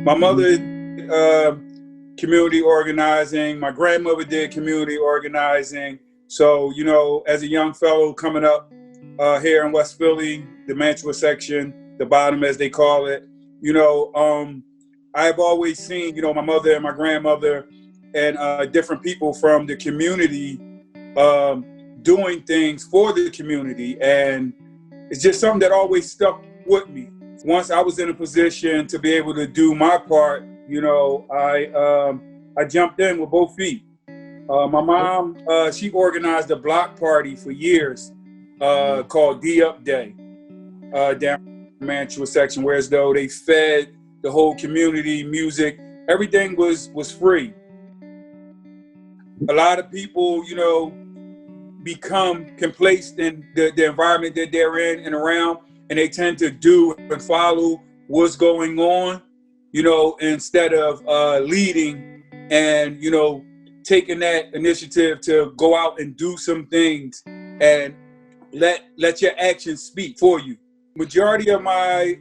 My mother community organizing. My grandmother did community organizing. So, you know, as a young fellow coming up here in West Philly, the Mantua section, the bottom as they call it, you know, I've always seen, you know, my mother and my grandmother and different people from the community doing things for the community. And it's just something that always stuck with me. Once I was in a position to be able to do my part, you know, I jumped in with both feet. My mom, she organized a block party for years called D-Up Day down in the Mantua section, where as though they fed the whole community music. Everything was free. A lot of people, you know, become complacent in the environment that they're in and around, and they tend to do and follow what's going on, you know, instead of leading and, you know, taking that initiative to go out and do some things and let your actions speak for you. Majority of my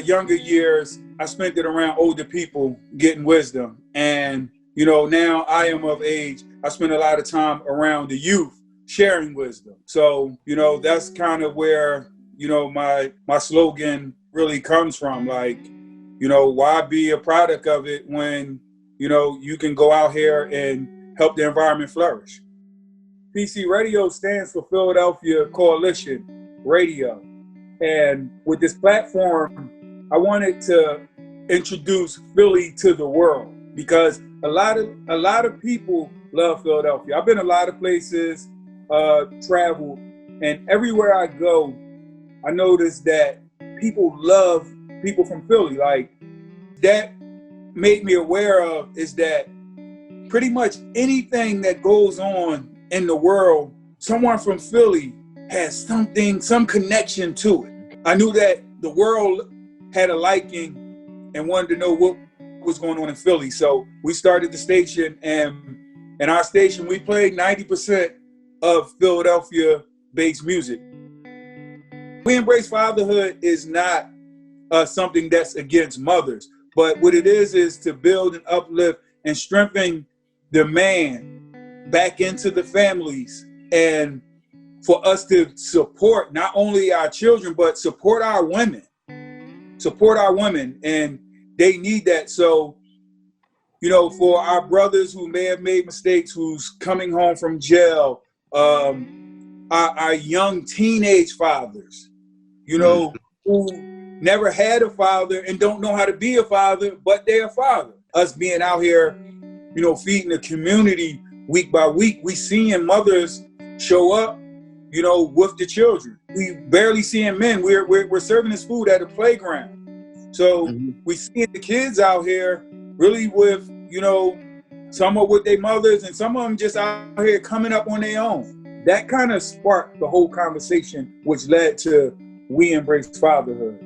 younger years, I spent it around older people getting wisdom. And, you know, now I am of age. I spend a lot of time around the youth sharing wisdom. So, you know, that's kind of where, you know, my slogan really comes from. Like, you know, why be a product of it when, you know, you can go out here and help the environment flourish. PC Radio stands for Philadelphia Coalition Radio. And with this platform, I wanted to introduce Philly to the world, because a lot of people love Philadelphia. I've been a lot of places, traveled, and everywhere I go, I notice that people love people from Philly. Like, that made me aware of is that pretty much anything that goes on in the world, someone from Philly has something, some connection to it. I knew that the world had a liking and wanted to know what was going on in Philly. So we started the station, and in our station, we played 90% of Philadelphia-based music. We Embrace Fatherhood is not something that's against mothers, but what it is to build and uplift and strengthen the man back into the families, and for us to support not only our children, but support our women. Support our women, and they need that. So, you know, for our brothers who may have made mistakes, who's coming home from jail, our young teenage fathers, you know, who never had a father and don't know how to be a father, but they're a father. Us being out here, you know, feeding the community week by week, we seeing mothers show up, you know, with the children. We barely seeing men. We're serving this food at a playground. So we see the kids out here really with, you know, some are with their mothers and some of them just out here coming up on their own. That kind of sparked the whole conversation, which led to We Embrace Fatherhood.